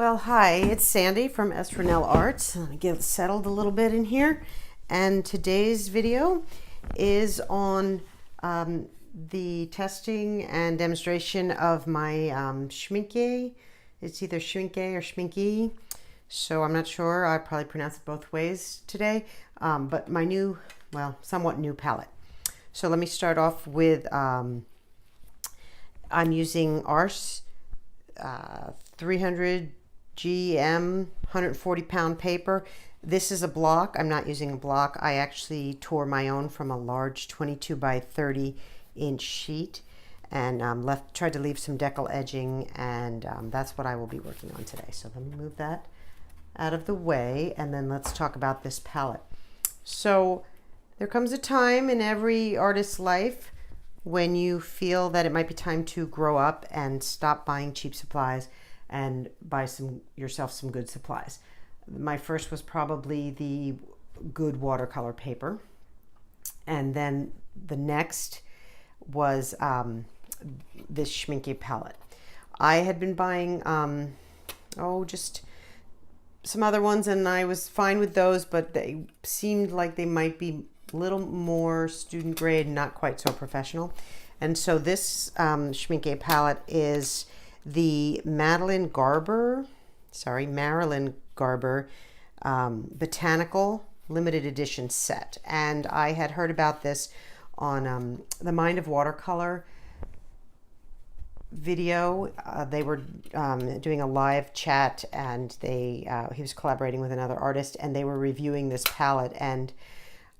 Well, hi, it's Sandy from s.ranellearts. Let me get settled a little bit in here. And today's video is on the testing and demonstration of my Schmincke. It's either Schmincke or Schmincke, so I'm not sure. I probably pronounce it both ways today. But my new, well, somewhat new palette. So let me start off with, I'm using Ars 300 GM 140 pound paper. This is a block. I'm not using a block. I actually tore my own from a large 22 by 30 inch sheet and tried to leave some decal edging, and that's what I will be working on today. So let me move that out of the way, and then let's talk about this palette. So there comes a time in every artist's life when you feel that it might be time to grow up and stop buying cheap supplies and buy yourself some good supplies. My first was probably the good watercolor paper, and then the next was this Schmincke palette. I had been buying just some other ones, and I was fine with those, but they seemed like they might be a little more student grade, not quite so professional. And so this Schmincke palette is the Marilyn Garber Botanical limited edition set. And I had heard about this on the Mind of Watercolor video. They were doing a live chat, and he was collaborating with another artist, and they were reviewing this palette, and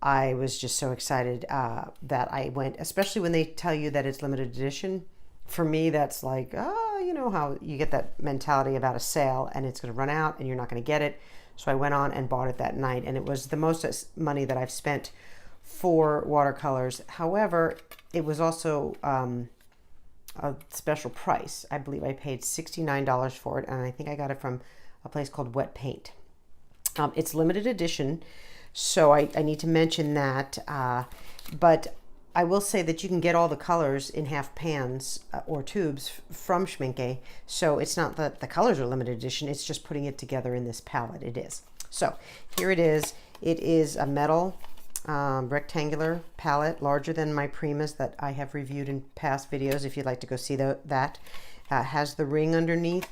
I was just so excited that I went, especially when they tell you that it's limited edition. For me, that's like, you know how you get that mentality about a sale and it's going to run out and you're not going to get it. So I went on and bought it that night, and it was the most money that I've spent for watercolors. However, it was also a special price. I believe I paid $69 for it, and I think I got it from a place called Wet Paint. It's limited edition, so I need to mention that, but I will say that you can get all the colors in half pans or tubes from Schmincke. So it's not that the colors are limited edition, it's just putting it together in this palette. It is. So here it is. It is a metal rectangular palette, larger than my Primas that I have reviewed in past videos. If you'd like to go see that, has the ring underneath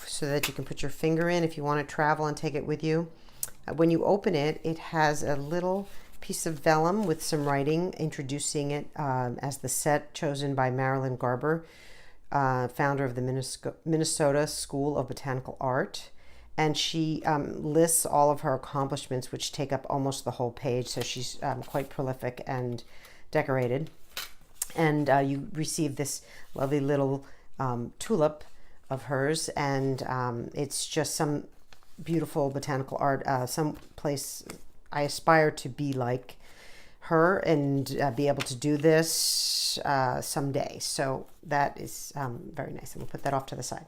so that you can put your finger in if you want to travel and take it with you. When you open it, it has a little piece of vellum with some writing introducing it as the set chosen by Marilyn Garber, founder of the Minnesota School of Botanical Art. And she lists all of her accomplishments, which take up almost the whole page. So she's quite prolific and decorated. And you receive this lovely little tulip of hers, and it's just some beautiful botanical art, some place I aspire to be like her and be able to do this someday. So that is very nice. I'm going to put that off to the side.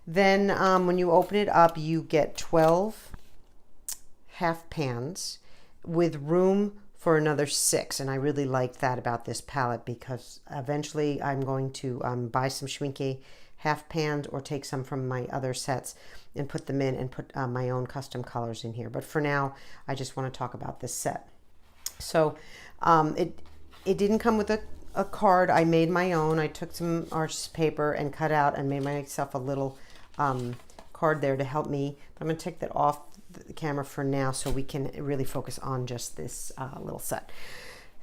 Then when you open it up, you get 12 half pans with room for another 6. And I really liked that about this palette, because eventually I'm going to buy some Schmincke half pans or take some from my other sets and put them in and put my own custom colors in here. But for now, I just want to talk about this set. So it didn't come with a card. I made my own. I took some artist paper and cut out and made myself a little card there to help me. But I'm going to take that off the camera for now so we can really focus on just this little set.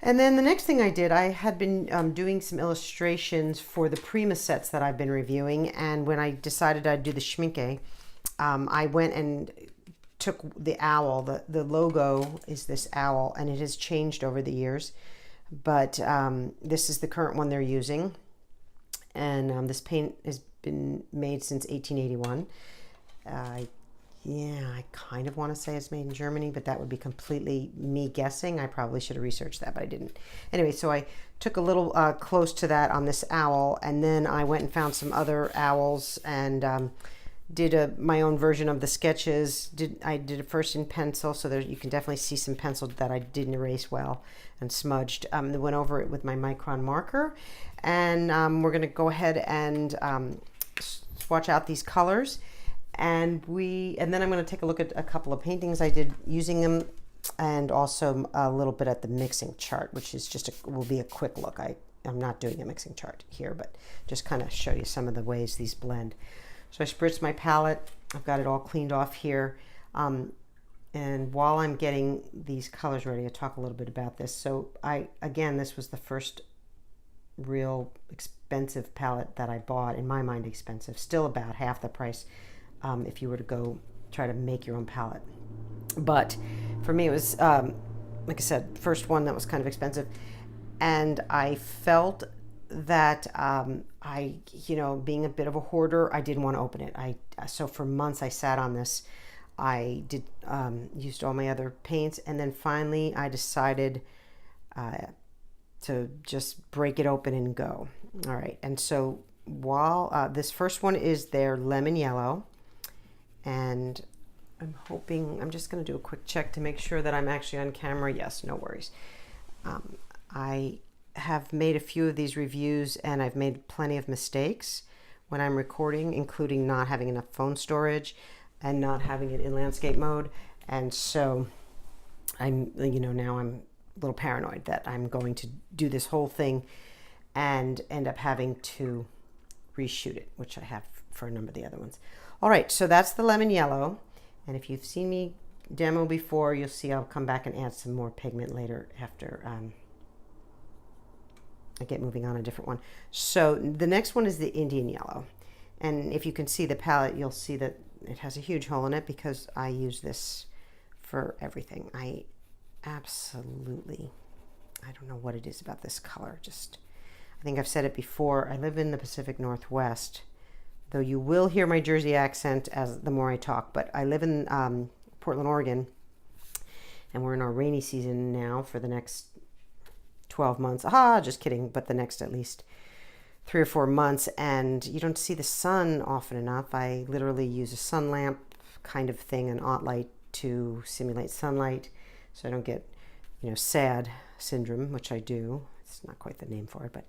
And then the next thing I did, I had been doing some illustrations for the Prima sets that I've been reviewing, and when I decided I'd do the Schmincke, I went and took the owl. The logo is this owl, and it has changed over the years, but this is the current one they're using, and this paint has been made since 1881. I kind of want to say it's made in Germany, but that would be completely me guessing. I probably should have researched that, but I didn't. Anyway, so I took a little close to that on this owl, and then I went and found some other owls and did my own version of the sketches. I did it first in pencil, so you can definitely see some pencil that I didn't erase well and smudged. Went over it with my micron marker, and we're going to go ahead and swatch out these colors. And then I'm going to take a look at a couple of paintings I did using them, and also a little bit at the mixing chart, which is will be a quick look. I'm not doing a mixing chart here, but just kind of show you some of the ways these blend. So I spritzed my palette. I've got it all cleaned off here. And while I'm getting these colors ready, I'll talk a little bit about this. So again, this was the first real expensive palette that I bought. In my mind, expensive. Still about half the price if you were to go try to make your own palette. But for me, it was, like I said, first one that was kind of expensive. And I felt that being a bit of a hoarder, I didn't want to open it. So for months I sat on this. I used all my other paints, and then finally I decided to just break it open and go. All right, and so while this first one is their lemon yellow, and I'm just going to do a quick check to make sure that I'm actually on camera. Yes, no worries. I have made a few of these reviews, and I've made plenty of mistakes when I'm recording, including not having enough phone storage and not having it in landscape mode. And so now I'm a little paranoid that I'm going to do this whole thing and end up having to reshoot it, which I have for a number of the other ones. All right, so that's the lemon yellow. And if you've seen me demo before, you'll see I'll come back and add some more pigment later after I get moving on a different one. So the next one is the Indian yellow. And if you can see the palette, you'll see that it has a huge hole in it because I use this for everything. I don't know what it is about this color. I think I've said it before. I live in the Pacific Northwest, though you will hear my Jersey accent the more I talk. But I live in Portland, Oregon, and we're in our rainy season now for the next 12 months. Just kidding, but the next at least 3 or 4 months, and you don't see the sun often enough. I literally use a sun lamp kind of thing, an aught light, to simulate sunlight so I don't get sad syndrome, which I do. It's not quite the name for it, but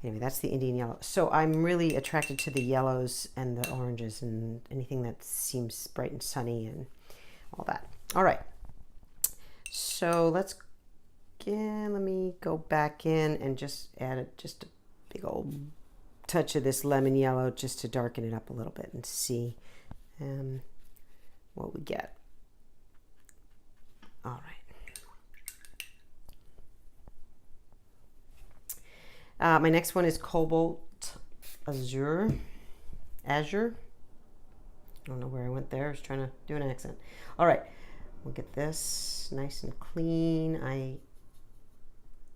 anyway, that's the Indian yellow. So I'm really attracted to the yellows and the oranges and anything that seems bright and sunny and all that. All right, so let me go back in and just add just a big old touch of this lemon yellow just to darken it up a little bit and see what we get. All right. My next one is Cobalt Azure. I don't know where I went there. I was trying to do an accent. All right. We'll get this nice and clean. I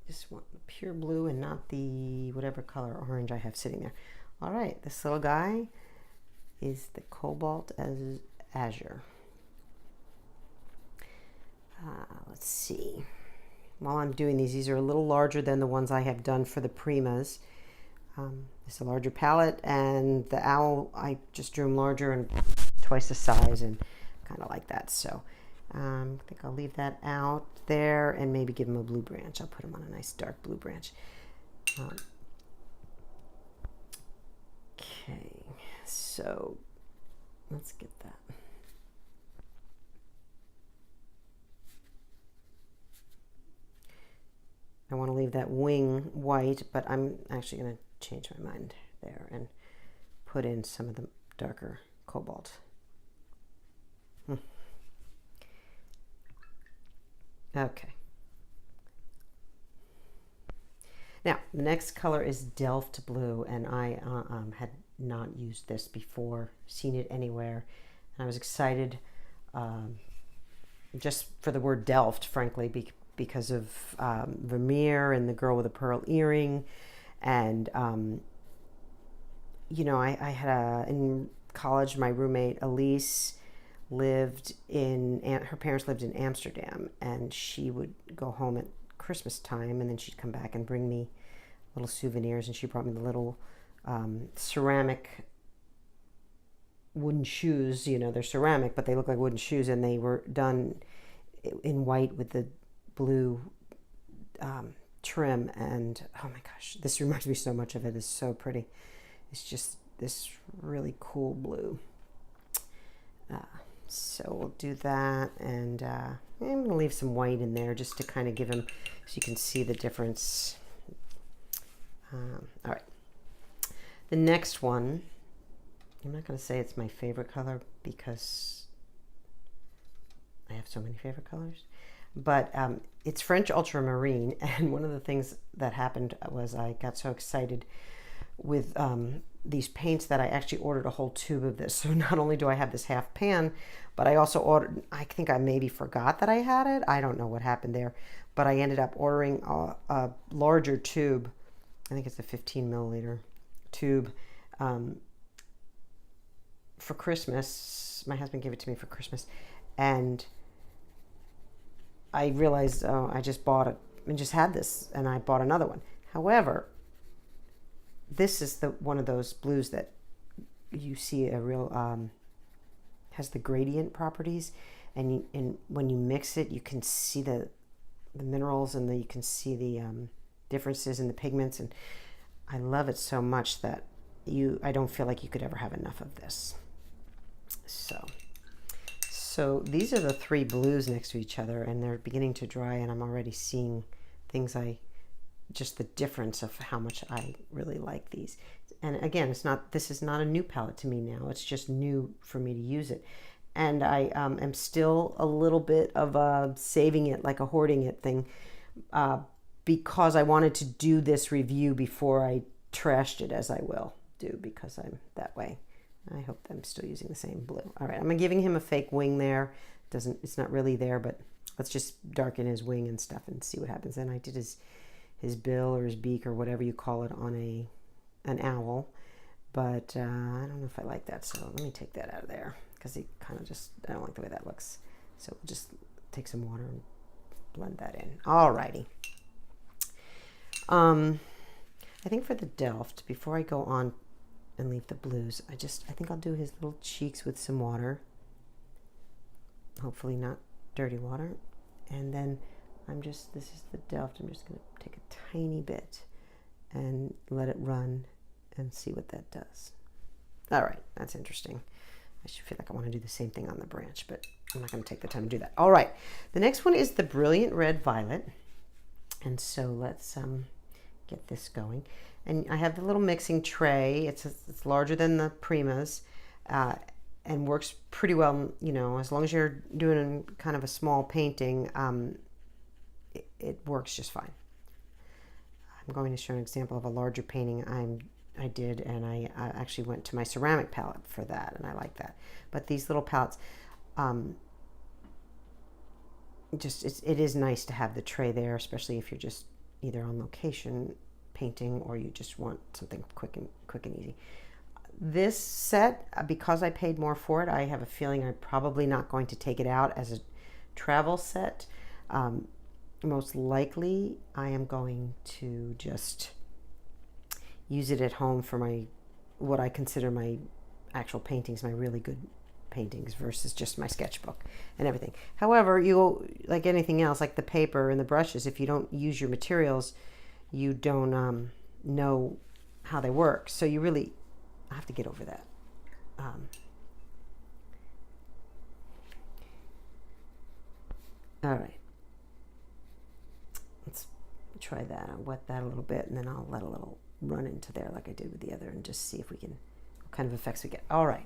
just want the pure blue and not the whatever color orange I have sitting there. All right, this little guy is the Cobalt Azure. Let's see. While I'm doing these are a little larger than the ones I have done for the Primas. It's a larger palette, and the owl, I just drew them larger and twice the size and kind of like that. So I think I'll leave that out there and maybe give him a blue branch. I'll put him on a nice dark blue branch. Okay, so let's get that. I want to leave that wing white, but I'm actually going to change my mind there and put in some of the darker cobalt. Okay. Now, the next color is Delft Blue, and I had not used this before, seen it anywhere. And I was excited just for the word Delft, frankly, because of Vermeer and the girl with a pearl earring. And, I had in college, my roommate, Elise, her parents lived in Amsterdam, and she would go home at Christmas time, and then she'd come back and bring me little souvenirs, and she brought me the little ceramic wooden shoes. They're ceramic, but they look like wooden shoes, and they were done in white with the blue trim. And oh my gosh, this reminds me so much of it. It's so pretty. It's just this really cool blue. So we'll do that, and I'm going to leave some white in there just to kind of give him, so you can see the difference. All right. The next one, I'm not going to say it's my favorite color because I have so many favorite colors, but it's French Ultramarine, and one of the things that happened was I got so excited with these paints that I actually ordered a whole tube of this. So not only do I have this half pan, but I also ordered, I think I maybe forgot that I had it. I don't know what happened there, but I ended up ordering a larger tube. I think it's a 15 milliliter tube for Christmas. My husband gave it to me for Christmas, and I realized, oh, I just bought it and just had this, and I bought another one. However, this is the one of those blues that you see a real has the gradient properties, and when you mix it, you can see the minerals, and you can see the differences in the pigments, and I love it so much that I don't feel like you could ever have enough of this. So these are the three blues next to each other, and they're beginning to dry, and I'm already seeing things just the difference of how much I really like these. And again, this is not a new palette to me now. It's just new for me to use it. And I am still a little bit of a saving it, like a hoarding it thing, because I wanted to do this review before I trashed it, as I will do, because I'm that way. I hope I'm still using the same blue. All right, I'm giving him a fake wing there. It's not really there, but let's just darken his wing and stuff and see what happens. And I did his bill or his beak or whatever you call it on an owl, but I don't know if I like that, so let me take that out of there, because it kind of I don't like the way that looks. So we'll just take some water and blend that in. Alrighty. I think for the Delft, before I go on and leave the blues, I think I'll do his little cheeks with some water, hopefully not dirty water, and then this is the Delft. I'm just going to take a tiny bit and let it run and see what that does. All right, that's interesting. I should feel like I want to do the same thing on the branch, but I'm not going to take the time to do that. All right, the next one is the Brilliant Red Violet, and so let's get this going. And I have the little mixing tray. It's larger than the Primas, and works pretty well, as long as you're doing kind of a small painting. It works just fine. I'm going to show an example of a larger painting I did, and I actually went to my ceramic palette for that, and I like that. But these little palettes, it is nice to have the tray there, especially if you're just either on location painting or you just want something quick and easy. This set, because I paid more for it, I have a feeling I'm probably not going to take it out as a travel set. Most likely I am going to just use it at home for what I consider my actual paintings, my really good paintings, versus just my sketchbook and everything. However, like anything else, like the paper and the brushes, if you don't use your materials, you don't know how they work. So you really have to get over that. All right. Let's try that. I'll wet that a little bit, and then I'll let a little run into there like I did with the other, and just see if what kind of effects we get. All right.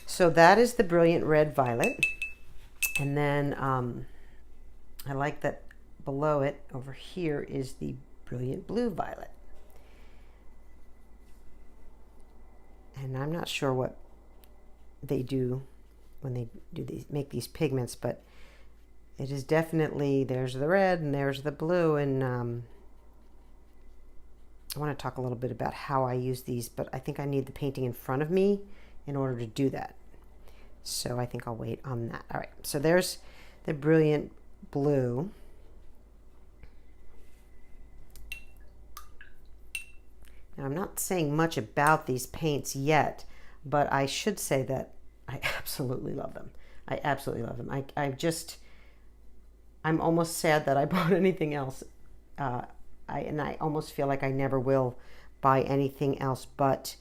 So that is the Brilliant Red Violet. And then I like that below it over here is the Brilliant Blue Violet. And I'm not sure what they do when they make these pigments, but it is definitely, there's the red and there's the blue, and I want to talk a little bit about how I use these, but I think I need the painting in front of me in order to do that. So I think I'll wait on that. All right, so there's the Brilliant Blue. Now, I'm not saying much about these paints yet, but I should say that I absolutely love them. I absolutely love them. I'm almost sad that I bought anything else. And I almost feel like I never will buy anything else but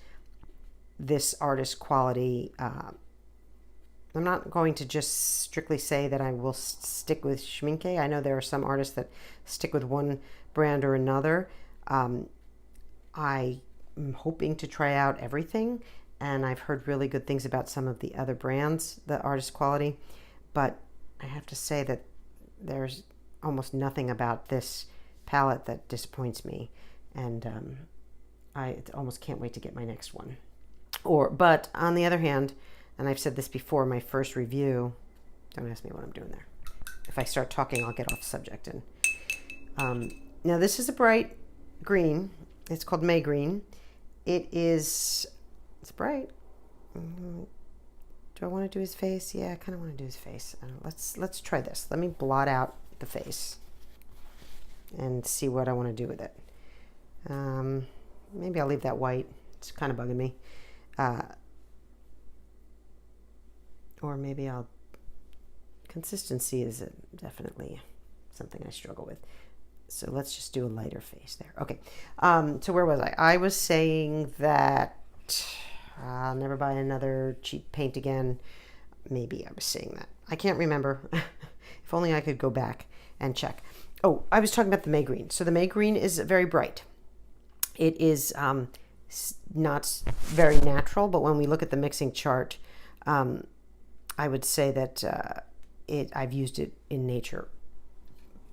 this artist quality I'm not going to just strictly say that I will stick with Schmincke. I know there are some artists that stick with one brand or another. I am hoping to try out everything, and I've heard really good things about some of the other brands, the artist quality, but I have to say that there's almost nothing about this palette that disappoints me, and I almost can't wait to get my next one. But on the other hand, and I've said this before, my first review, don't ask me what I'm doing there. If I start talking, I'll get off subject. And now this is a bright green. It's called May Green. It's bright. Do I want to do his face? Yeah, I kind of want to do his face. Let's try this. Let me blot out the face and see what I want to do with it. Maybe I'll leave that white. It's kind of bugging me. Or maybe consistency is definitely something I struggle with. So let's just do a lighter face there. Okay. So where was I? I was saying that I'll never buy another cheap paint again. Maybe I was saying that. I can't remember. If only I could go back and check. Oh, I was talking about the May Green. So the May Green is very bright. It is not very natural, but when we look at the mixing chart, I would say that I've used it in nature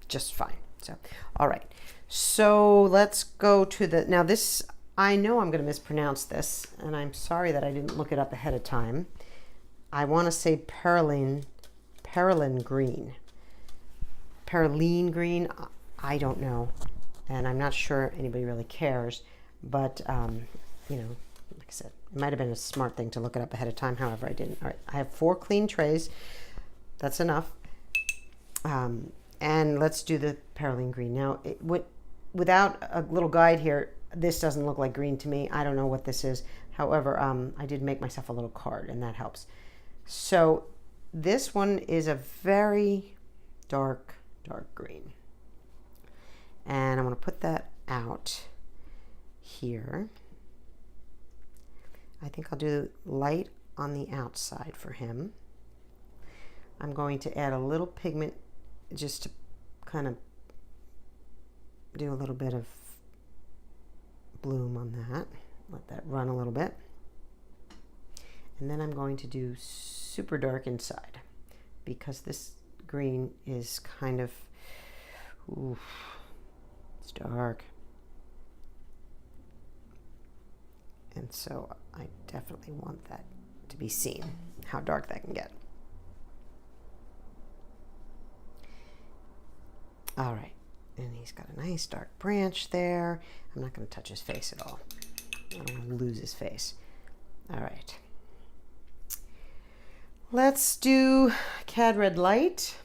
just fine. So, all right. So let's go to now this, I know I'm going to mispronounce this, and I'm sorry that I didn't look it up ahead of time. I want to say Pearline green. Pearline green, I don't know. And I'm not sure anybody really cares, but, you know, like I said, it might have been a smart thing to look it up ahead of time. However, I didn't. All right, I have 4 clean trays. That's enough. And let's do the Pearline green. Now, without a little guide here, this doesn't look like green to me. I don't know what this is. However, I did make myself a little card, and that helps. So this one is a very dark green. And I'm going to put that out here. I think I'll do light on the outside for him. I'm going to add a little pigment just to kind of do a little bit of bloom on that. Let that run a little bit. And then I'm going to do super dark inside because this green is kind of, oof, it's dark. And so I definitely want that to be seen, how dark that can get. All right, and he's got a nice dark branch there. I'm not going to touch his face at all. I don't want to lose his face. All right. Let's do Cad Red Light.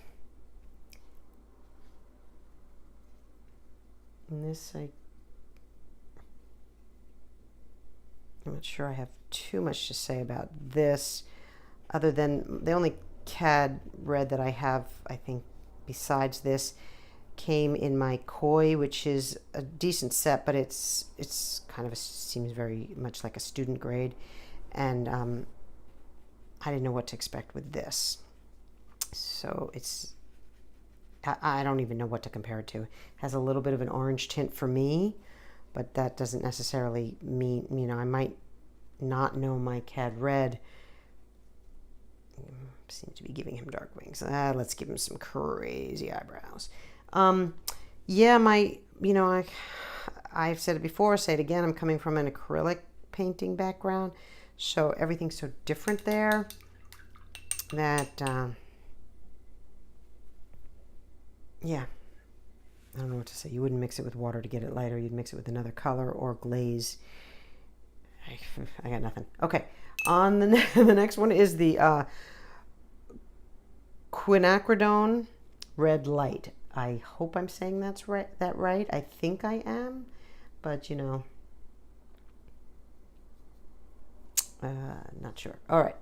And this, I'm not sure I have too much to say about this, other than the only Cad Red that I have, I think, besides this, came in my Koi, which is a decent set, but it's kind of seems very much like a student grade, and I didn't know what to expect with this. So I don't even know what to compare it to. It has a little bit of an orange tint for me, but that doesn't necessarily mean, you know, I might not know my Cad Red. Seems to be giving him dark wings. Let's give him some crazy eyebrows. Yeah, I've said it before, say it again, I'm coming from an acrylic painting background, so everything's so different there that, yeah, I don't know what to say. You wouldn't mix it with water to get it lighter. You'd mix it with another color or glaze. I got nothing. Okay, on the next one is the quinacridone Red Light. I hope I'm saying that right. I think I am, but you know, not sure. All right,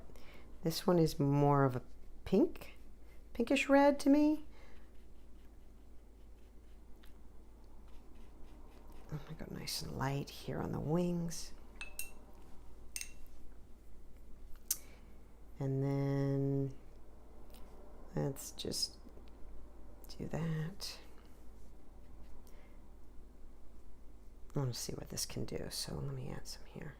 this one is more of a pinkish red to me. Oh my God, nice and light here on the wings. And then let's just do that. I want to see what this can do, so let me add some here.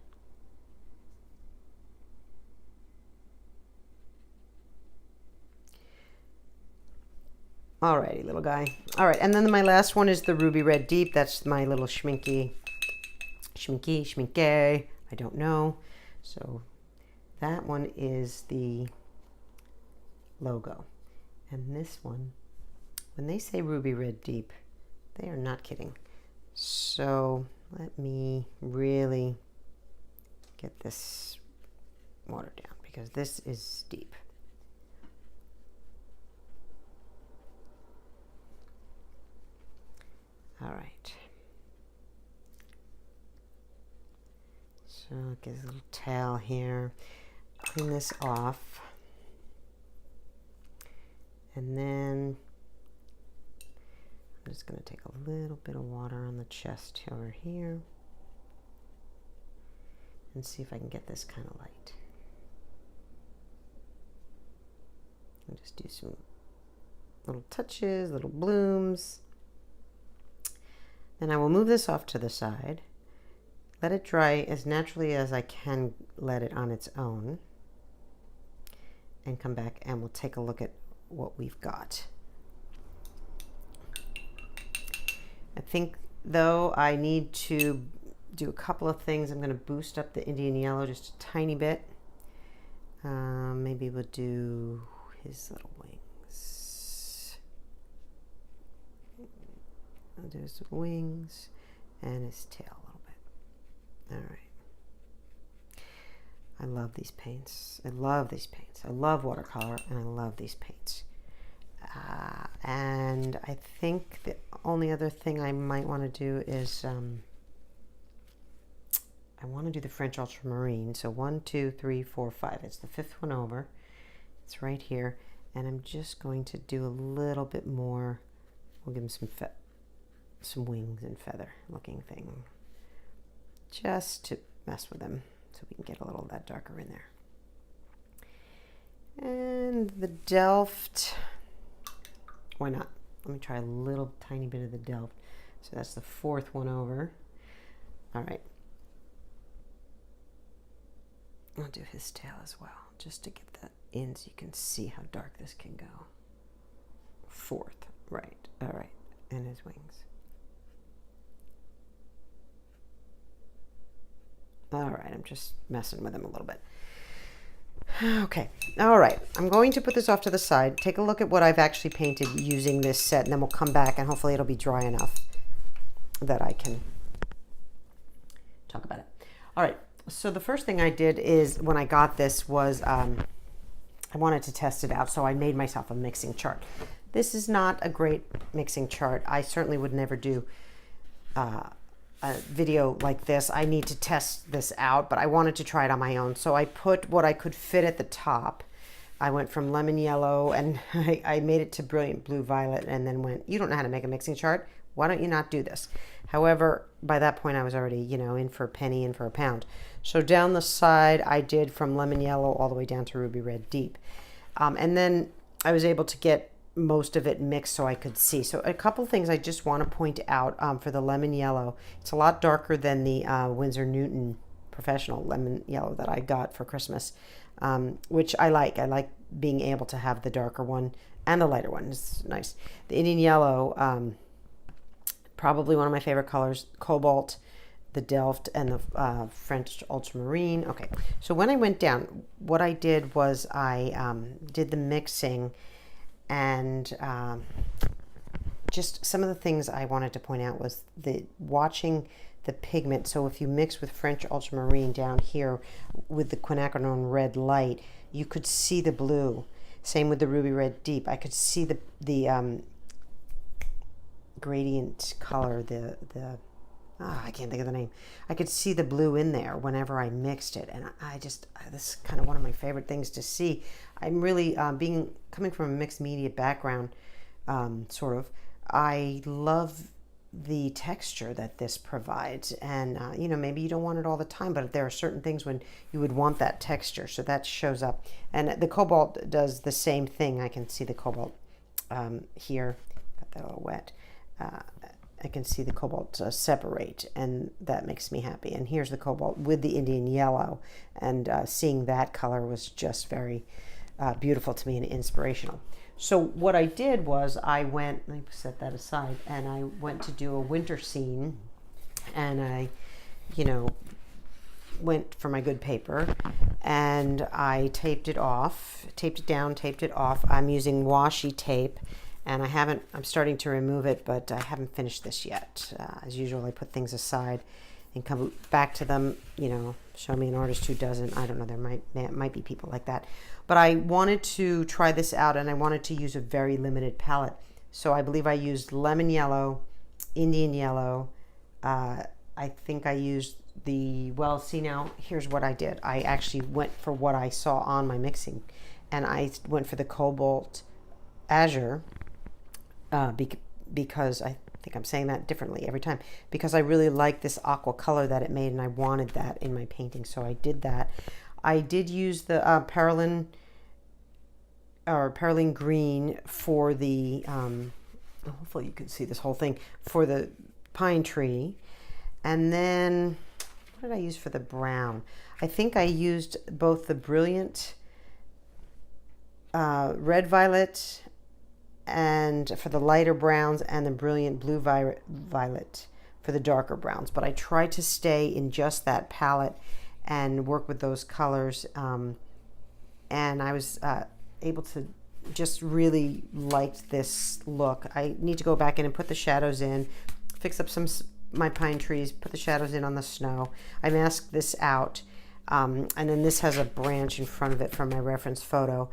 Alrighty, little guy. All right, and then my last one is the Ruby Red Deep. That's my little Schmincke, I don't know. So that one is the logo. And this one, when they say Ruby Red Deep, they are not kidding. So let me really get this watered down because this is deep. All right. So get a little tail here. Clean this off. And then I'm just going to take a little bit of water on the chest over here and see if I can get this kind of light. And just do some little touches, little blooms. Then I will move this off to the side, let it dry as naturally as I can let it on its own, and come back and we'll take a look at what we've got. I think though I need to do a couple of things. I'm going to boost up the Indian yellow just a tiny bit. Maybe we'll do his little wings. I'll do his wings and his tail a little bit. All right. I love these paints. I love these paints. I love watercolor and I love these paints. And I think the only other thing I might want to do is I want to do the French ultramarine. So 1, 2, 3, 4, 5. It's the 5th one over. It's right here. And I'm just going to do a little bit more. We'll give him some wings and feather looking thing. Just to mess with him so we can get a little of that darker in there. And the Delft. Why not? Let me try a little tiny bit of the Delft. So that's the 4th one over. All right. I'll do his tail as well, just to get that in so you can see how dark this can go. 4th, right, all right, and his wings. All right, I'm just messing with him a little bit. Okay, all right, I'm going to put this off to the side, take a look at what I've actually painted using this set, and then we'll come back and hopefully it'll be dry enough that I can talk about it. All right. So the first thing I did is when I got this was I wanted to test it out, so I made myself a mixing chart. This is not a great mixing chart. I certainly would never do a video like this. I need to test this out, but I wanted to try it on my own. So I put what I could fit at the top. I went from lemon yellow and I made it to brilliant blue violet and then went, you don't know how to make a mixing chart? Why don't you not do this? However, by that point I was already, you know, in for a penny, in for a pound. So down the side, I did from lemon yellow all the way down to ruby red deep. And then I was able to get most of it mixed so I could see. So a couple things I just want to point out for the lemon yellow. It's a lot darker than the Winsor Newton professional lemon yellow that I got for Christmas, which I like. I like being able to have the darker one and the lighter one. It's nice. The Indian yellow, probably one of my favorite colors, cobalt, the Delft, and the French ultramarine. Okay, so when I went down, what I did was I did the mixing, and just some of the things I wanted to point out was watching the pigment. So if you mix with French ultramarine down here with the quinacridone red light, you could see the blue. Same with the ruby red deep. I could see the gradient color, I can't think of the name. I could see the blue in there whenever I mixed it, and this is kind of one of my favorite things to see. I'm really coming from a mixed media background, sort of. I love the texture that this provides. And you know, maybe you don't want it all the time, but there are certain things when you would want that texture, so that shows up. And the cobalt does the same thing. I can see the cobalt here, got that a little wet. I can see the cobalt separate, and that makes me happy. And here's the cobalt with the Indian yellow, and seeing that color was just very beautiful to me and inspirational. So what I did was I went, let me set that aside, and I went to do a winter scene, and I, you know, went for my good paper, and I taped it off, taped it down, taped it off. I'm using washi tape, and I'm starting to remove it, but I haven't finished this yet. As usual, I put things aside and come back to them, you know, show me an artist who doesn't. I don't know, there might be people like that. But I wanted to try this out, and I wanted to use a very limited palette. So I believe I used lemon yellow, Indian yellow. I think I used well, see now, here's what I did. I actually went for what I saw on my mixing, and I went for the cobalt azure, because I think I'm saying that differently every time, because I really like this aqua color that it made, and I wanted that in my painting, so I did that. I did use the Perylene green for the, hopefully you can see this whole thing, for the pine tree. And then, what did I use for the brown? I think I used both the brilliant red violet and for the lighter browns, and the brilliant blue violet for the darker browns. But I tried to stay in just that palette and work with those colors, and I was able to just really like this look. I need to go back in and put the shadows in, fix up my pine trees, put the shadows in on the snow. I masked this out, and then this has a branch in front of it from my reference photo.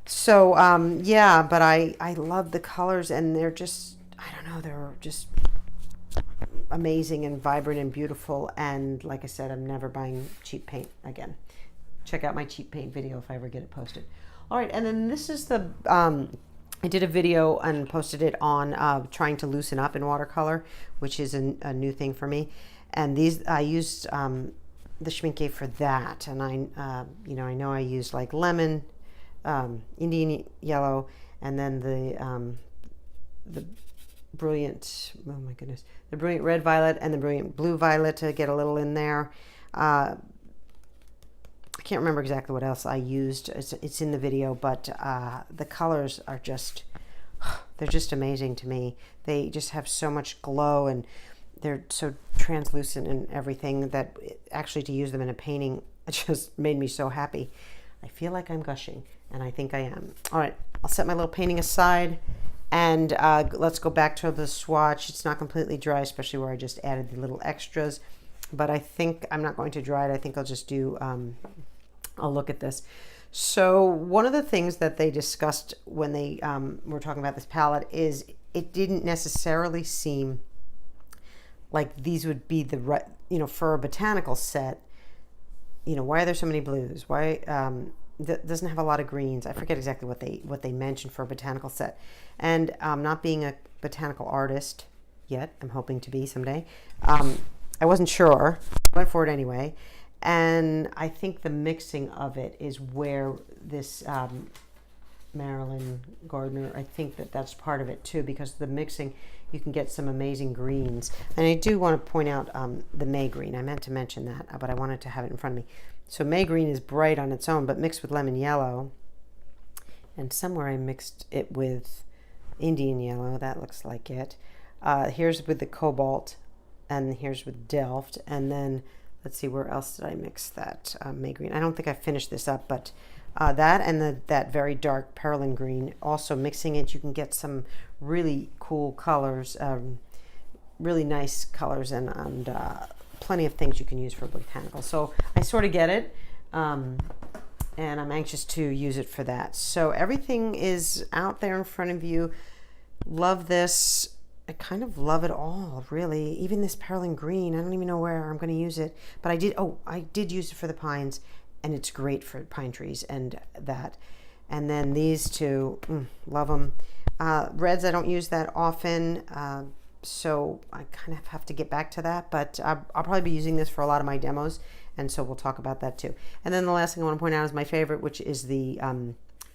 So yeah, but I love the colors, and they're just, I don't know, they're just amazing and vibrant and beautiful. And like I said, I'm never buying cheap paint again. Check out my cheap paint video if I ever get it posted. All right, and then this is the I did a video and posted it on trying to loosen up in watercolor, which is a new thing for me. And these I used the Schmincke for that, and I you know, I know I used like lemon, Indian yellow, and then the brilliant, oh my goodness, the brilliant red violet and the brilliant blue violet to get a little in there. I can't remember exactly what else I used. It's in the video, but the colors are just, they're just amazing to me. They just have so much glow, and they're so translucent and everything that actually to use them in a painting, it just made me so happy. I feel like I'm gushing, and I think I am. All right, I'll set my little painting aside, and let's go back to the swatch. It's not completely dry, especially where I just added the little extras, but I think I'm not going to dry it. I think I'll just do, I'll look at this. So one of the things that they discussed when they were talking about this palette is it didn't necessarily seem like these would be the right, you know, for a botanical set. You know, why are there so many blues? Why doesn't have a lot of greens? I forget exactly what they mentioned for a botanical set. And not being a botanical artist yet, I'm hoping to be someday. I wasn't sure. I went for it anyway. And I think the mixing of it is where this Marilyn Garber, I think that's part of it too, because the mixing, you can get some amazing greens. And I do want to point out the May green. I meant to mention that, but I wanted to have it in front of me. So May green is bright on its own, but mixed with lemon yellow. And somewhere I mixed it with Indian yellow. That looks like it. Here's with the cobalt, and here's with Delft. And then let's see, where else did I mix that May green? I don't think I finished this up, but that and that very dark Perylene green, also mixing it, you can get some really cool colors, really nice colors, and plenty of things you can use for botanical. So I sort of get it, and I'm anxious to use it for that. So everything is out there in front of you. Love this. I kind of love it all, really. Even this Perylene green, I don't even know where I'm going to use it, but I did use it for the pines, and it's great for pine trees and that. And then these two, love them. Reds, I don't use that often. So I kind of have to get back to that, but I'll probably be using this for a lot of my demos, and so we'll talk about that too. And then the last thing I want to point out is my favorite, which is the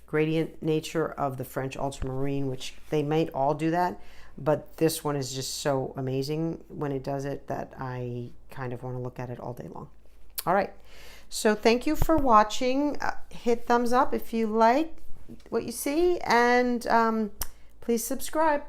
gradient nature of the French ultramarine, which they might all do that, but this one is just so amazing when it does it that I kind of want to look at it all day long. All right, so thank you for watching. Hit thumbs up if you like what you see, and please subscribe.